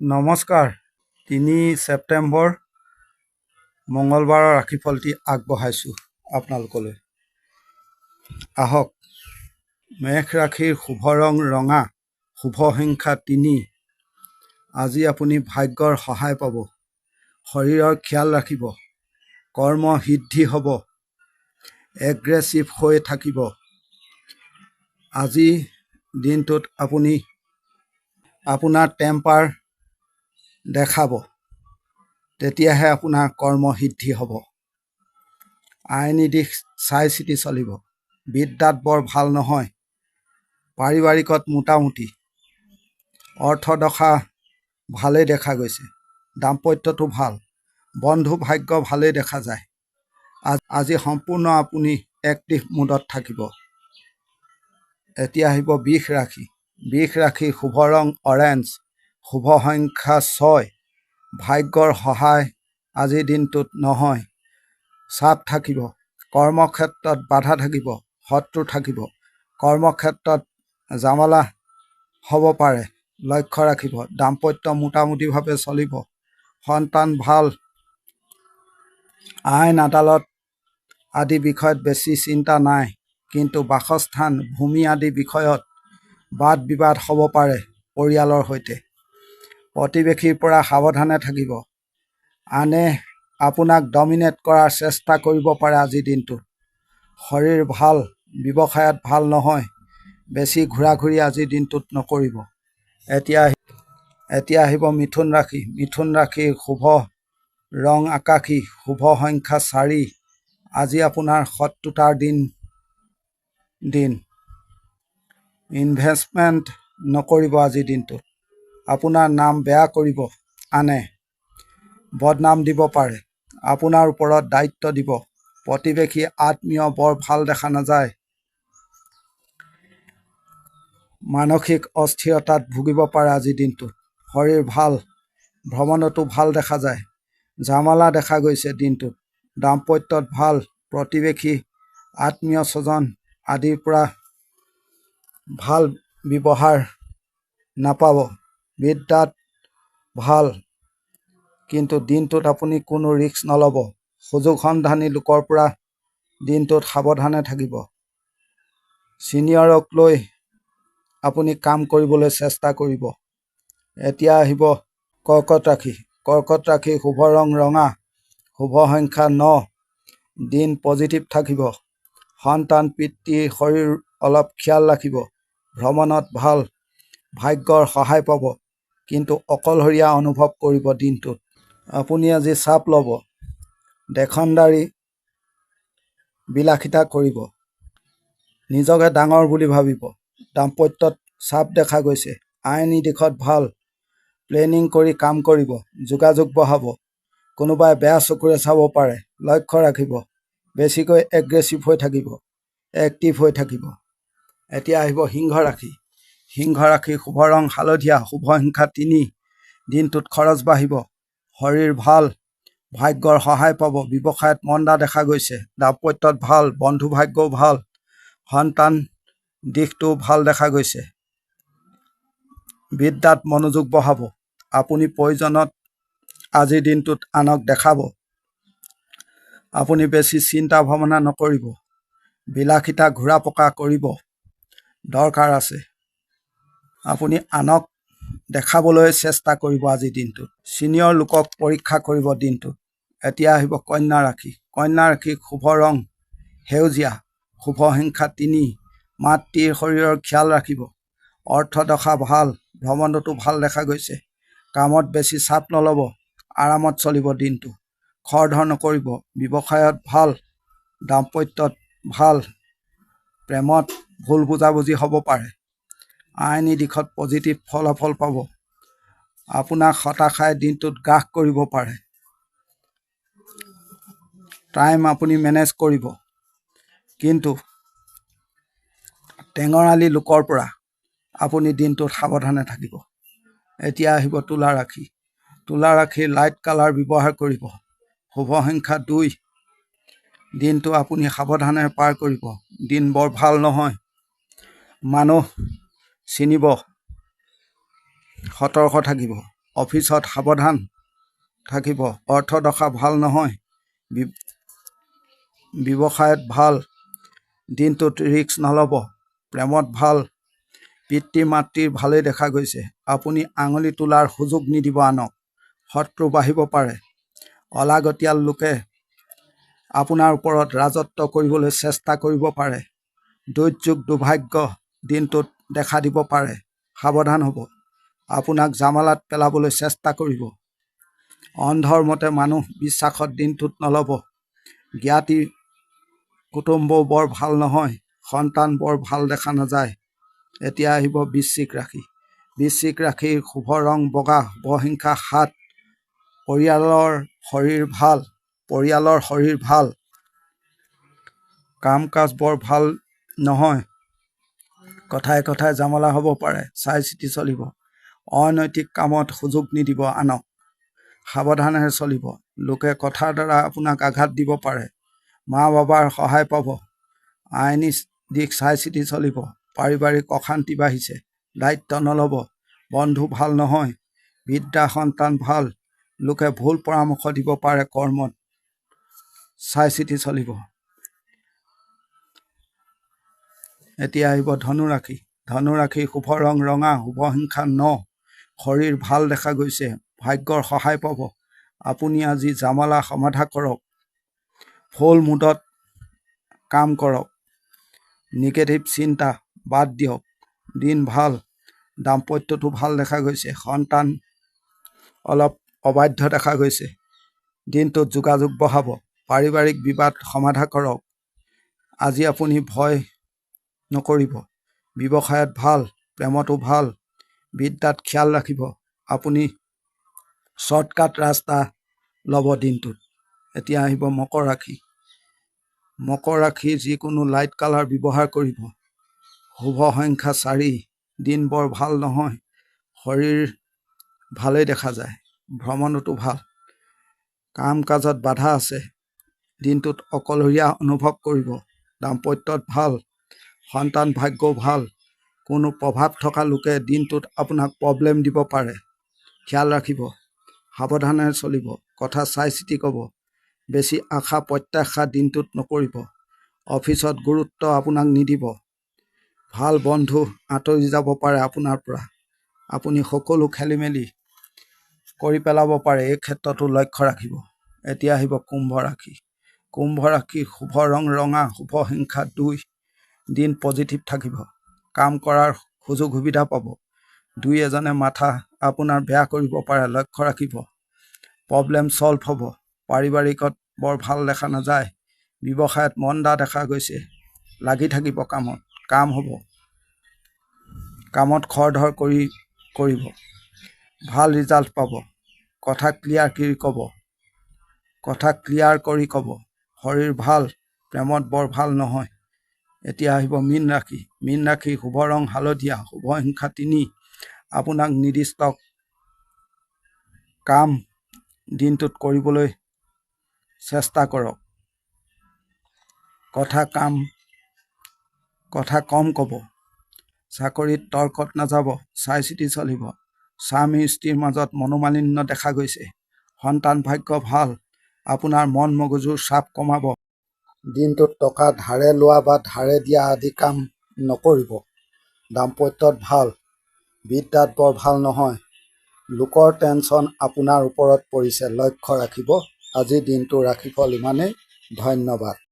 নমস্কাৰ। ৩ ছেপ্টেম্বৰ মঙলবাৰৰ ৰাশিফলটি আগবঢ়াইছোঁ আপোনালোকলৈ। আহক। মেষ ৰাশিৰ শুভ ৰং ৰঙা, শুভ সংখ্যা ৩। আজি আপুনি ভাগ্যৰ সহায় পাব। শৰীৰৰ খিয়াল ৰাখিব। কৰ্ম সিদ্ধি হ'ব। এগ্ৰেছিভ হৈ থাকিব। আজি দিনটোত আপুনি আপোনাৰ টেম্পাৰ দেখাব, তেতিয়াহে আপোনাৰ কৰ্ম সিদ্ধি হ'ব। আইনী দিশ চাই চিতি চলিব। বিদ্যাত বৰ ভাল নহয়। পাৰিবাৰিকত মোটামুটি। অৰ্থদশা ভালেই দেখা গৈছে। দাম্পত্যটো ভাল। বন্ধু ভাগ্য ভালেই দেখা যায়। আজি সম্পূৰ্ণ আপুনি এক্টিভ মুডত থাকিব। এতিয়া আহিব বৃষ ৰাশি। বৃষ ৰাশিৰ শুভ ৰং অৰেঞ্জ, শুভ সংখ্যা 6। ভাগ্যৰ সহায় আজিৰ দিনটোত নহয়। চাপ থাকিব। কৰ্মক্ষেত্ৰত বাধা থাকিব, শত্ৰু থাকিব। কৰ্মক্ষেত্ৰত জামালা হ'ব পাৰে, লক্ষ্য ৰাখিব। দাম্পত্য মোটামুটিভাৱে চলিব। সন্তান ভাল। আইন আদালত আদি বিষয়ত বেছি চিন্তা নাই, কিন্তু বাসস্থান, ভূমি আদি বিষয়ত বাদ বিবাদ হ'ব পাৰে পৰিয়ালৰ সৈতে। প্ৰতিবেশীৰ পৰা সাৱধানে থাকিব। আনে আপোনাক ডমিনেট কৰাৰ চেষ্টা কৰিব পাৰে আজিৰ দিনটোত। শৰীৰ ভাল। ব্যৱসায়ত ভাল নহয়। বেছি ঘূৰা ঘূৰি আজিৰ দিনটোত নকৰিব। এতিয়া আহিব মিথুন ৰাশি। মিথুন ৰাশিৰ শুভ ৰং আকাশী, শুভ সংখ্যা 4। আজি আপোনাৰ শত্ৰুতাৰ দিন। ইনভেষ্টমেণ্ট নকৰিব আজিৰ দিনটোত। আপোনাৰ নাম বেয়া কৰিব আনে। বদনাম দিব পাৰে। আপোনাৰ ওপৰত দায়িত্ব দিব। প্ৰতিবেশী আত্মীয় বৰ ভাল দেখা নাযায়। মানসিক অস্থিৰতাত ভুগিব পাৰে আজিৰ দিনটোত। শৰীৰ ভাল। ভ্ৰমণতো ভাল দেখা যায়। জামালা দেখা গৈছে দিনটোত। দাম্পত্যত ভাল। প্ৰতিবেশী, আত্মীয় স্বজন আদিৰ পৰা ভাল ব্যৱহাৰ নাপাব। বিদ্যাত ভাল, কিন্তু দিনটোত আপুনি কোনো ৰিস্ক নল'ব। সুযোগ সন্ধানী লোকৰ পৰা দিনটোত সাৱধানে থাকিব। ছিনিয়ৰক লৈ আপুনি কাম কৰিবলৈ চেষ্টা কৰিব। এতিয়া আহিব কৰ্কট ৰাশি। কৰ্কট ৰাশিৰ শুভ ৰং ৰঙা, শুভ সংখ্যা 9। দিন পজিটিভ থাকিব। সন্তান পিতৃৰ শৰীৰ অলপ খিয়াল ৰাখিব। ভ্ৰমণত ভাল। ভাগ্যৰ সহায় পাব, কিন্তু অকলশৰীয়া অনুভৱ কৰিব দিনটোত। আপুনি আজি চাপ ল'ব। দেখনদাৰী বিলাসিতা কৰিব। নিজকে ডাঙৰ বুলি ভাবিব। দাম্পত্যত চাপ দেখা গৈছে। আইনী দিশত ভাল। প্লেনিং কৰি কাম কৰিব। যোগাযোগ বঢ়াব। কোনোবাই বেয়া চকুৰে চাব পাৰে, লক্ষ্য ৰাখিব। বেছিকৈ এগ্ৰেছিভ হৈ থাকিব। এক্টিভ হৈ থাকিব। এতিয়া আহিব সিংহ ৰাশি। সিংহ ৰাশিৰ শুভ ৰং হালধীয়া, শুভ সংখ্যা 3। দিনটোত খৰচ বাঢ়িব। শৰীৰ ভাল। ভাগ্যৰ সহায় পাব। ব্যৱসায়ত মন্দা দেখা গৈছে। দাম্পত্যত ভাল। বন্ধু ভাগ্যও ভাল। সন্তান দিশটো ভাল দেখা গৈছে। বিদ্যাত মনোযোগ বঢ়াব। আপুনি প্ৰয়োজনত আজিৰ দিনটোত আনক দেখাব। আপুনি বেছি চিন্তা ভাৱনা নকৰিব। বিলাসিতা ঘূৰা পকা কৰিব দৰকাৰ আছে। আপুনি আনক দেখাবলৈ চেষ্টা কৰিব আজিৰ দিনটোত। ছিনিয়ৰ লোকক পৰীক্ষা কৰিব দিনটোত। এতিয়া আহিব কন্যা ৰাশি। কন্যা ৰাশিৰ শুভ ৰং সেউজীয়া, শুভ সংখ্যা 3। মাতৃৰ শৰীৰৰ খিয়াল ৰাখিব। অৰ্থদশা ভাল। ভ্ৰমণতো ভাল দেখা গৈছে। কামত বেছি চাপ নল'ব। আৰামত চলিব দিনটো। খৰধৰ নকৰিব। ব্যৱসায়ত ভাল। দাম্পত্যত ভাল। প্ৰেমত ভুল বুজাবুজি হ'ব পাৰে। আইনী দিশত পজিটিভ ফলাফল পাব। আপোনাক হতাশাই দিনটোত গ্ৰাস কৰিব পাৰে। টাইম আপুনি মেনেজ কৰিব, কিন্তু টেঙৰালি লোকৰ পৰা আপুনি দিনটোত সাৱধানে থাকিব। এতিয়া আহিব তুলা ৰাশি। তুলা ৰাশিৰ লাইট কালাৰ ব্যৱহাৰ কৰিব। শুভ সংখ্যা 2। দিনটো আপুনি সাৱধানে পাৰ কৰিব। দিন বৰ ভাল নহয়। মানুহ চিনিব, সতৰ্ক থাকিব। অফিচত সাৱধান থাকিব। অৰ্থদশা ভাল নহয়। ব্যৱসায়ত ভাল। দিনটোত ৰিস্ক নল'ব। প্ৰেমত ভাল। পিতৃ মাতৃৰ ভালেই দেখা গৈছে। আপুনি আঙুলি তোলাৰ সুযোগ নিদিব আনক। শত্ৰু বাঢ়িব পাৰে। অলাগতিয়াল লোকে আপোনাৰ ওপৰত ৰাজত্ব কৰিবলৈ চেষ্টা কৰিব পাৰে। দুৰ্যোগ দুৰ্ভাগ্য দিনটোত দেখা দিব পাৰে। সাৱধান হ'ব। আপোনাক জামালাত পেলাবলৈ চেষ্টা কৰিব। অন্ধৰ মতে মানুহ বিশ্বাসত দিনটোত নল'ব। জ্ঞাতি কুটুম্বও বৰ ভাল নহয়। সন্তান বৰ ভাল দেখা নাযায়। এতিয়া আহিব বৃশ্চিক ৰাশি। বৃশ্চিক ৰাশিৰ শুভ ৰং বগা, শুভ সংখ্যা 7। পৰিয়ালৰ শৰীৰ ভাল। কাম কাজ বৰ ভাল নহয়। কথাই কথাই জামালা হ'ব পাৰে। চাই চিতি চলিব। অনৈতিক কামত সুযোগ নিদিব আনক। সাৱধানেৰে চলিব। লোকে কথাৰ দ্বাৰা আপোনাক আঘাত দিব পাৰে। মা বাবাৰ সহায় পাব। আইনী দিশ চাই চিতি চলিব। পাৰিবাৰিক অশান্তি বাঢ়িছে। দায়িত্ব নল'ব। বন্ধু ভাল নহয়। বিদ্যা সন্তান ভাল। লোকে ভুল পৰামৰ্শ দিব পাৰে কৰ্মত। চাই চিতি চলিব। এতিয়া আহিব ধনুৰাশি। ধনুৰাশিৰ শুভ ৰং ৰঙা, শুভ সংখ্যা 9। শৰীৰ ভাল দেখা গৈছে। ভাগ্যৰ সহায় পাব। আপুনি আজি জামালা সমাধা কৰক। ফুল মুডত কাম কৰক। নিগেটিভ চিন্তা বাদ দিয়ক। দিন ভাল। দাম্পত্যটো ভাল দেখা গৈছে। সন্তান অলপ অবাধ্য দেখা গৈছে। দিনটোত যোগাযোগ বঢ়াব। পাৰিবাৰিক বিবাদ সমাধা কৰক। আজি আপুনি ভয় নকৰিব। ব্যৱসায়ত ভাল। প্ৰেমতো ভাল। বিদ্যাত খিয়াল ৰাখিব। আপুনি শ্বৰ্টকাট ৰাস্তা ল'ব দিনটোত। এতিয়া আহিব মকৰ ৰাশি। মকৰ ৰাশি যিকোনো লাইট কালাৰ ব্যৱহাৰ কৰিব। শুভ সংখ্যা 4। দিন বৰ ভাল নহয়। শৰীৰ ভালেই দেখা যায়। ভ্ৰমণতো ভাল। কাম কাজত বাধা আছে। দিনটোত অকলশৰীয়া অনুভৱ কৰিব। দাম্পত্যত ভাল। সন্তান ভাগ্যও ভাল। কোনো প্ৰভাৱ থকা লোকে দিনটোত আপোনাক প্ৰব্লেম দিব পাৰে। খিয়াল ৰাখিব। সাৱধানেৰে চলিব। কথা চাই চিতি ক'ব। বেছি আশা প্ৰত্যাশা দিনটোত নকৰিব। অফিচত গুৰুত্ব আপোনাক নিদিব। ভাল বন্ধু আঁতৰি যাব পাৰে আপোনাৰ পৰা। আপুনি সকলো খেলি মেলি কৰি পেলাব পাৰে। এই ক্ষেত্ৰতো লক্ষ্য ৰাখিব। এতিয়া আহিব কুম্ভ ৰাশি। কুম্ভ ৰাশিৰ শুভ ৰং ৰঙা, শুভ সংখ্যা 2। দিন পজিটিভ থাকিব। কাম কৰাৰ সুযোগ সুবিধা পাব। দুই এজনে মাথা আপোনাৰ বেয়া কৰিব পাৰে। লক্ষ্য ৰাখিব। প্ৰব্লেম ছল্ভ হ'ব। পাৰিবাৰিকত বৰ ভাল দেখা নাযায়। ব্যৱসায়ত মন্দা দেখা গৈছে। লাগি থাকিব কামত। কাম হ'ব। কামত খৰধৰ কৰিব। ভাল ৰিজাল্ট পাব। কথা ক্লিয়াৰ কৰি ক'ব। শৰীৰ ভাল। প্ৰেমত বৰ ভাল নহয়। এতিয়া আহিব মীন ৰাশি। মীন ৰাশিৰ শুভ ৰং হালধীয়া, শুভ সংখ্যা 3। আপোনাক নিৰ্দিষ্ট কাম দিনটোত কৰিবলৈ চেষ্টা কৰক। কথা কম ক'ব। চাকৰিত তৰ্কত নাযাব। চাই চিতি চলিব। স্বামী স্ত্ৰীৰ মাজত মনোমালিন্য দেখা গৈছে। সন্তান ভাগ্য ভাল। আপোনাৰ মন মগজুৰ চাপ কমাব। দিনটোত টকা ধাৰে লোৱা বা ধাৰে দিয়া আদি কাম নকৰিব। দাম্পত্যত ভাল। বিদ্যাত বৰ ভাল নহয়। লোকৰ টেনচন আপোনাৰ ওপৰত পৰিছে। লক্ষ্য ৰাখিব। আজিৰ দিনটোৰ ৰাশিফল ইমানেই। ধন্যবাদ।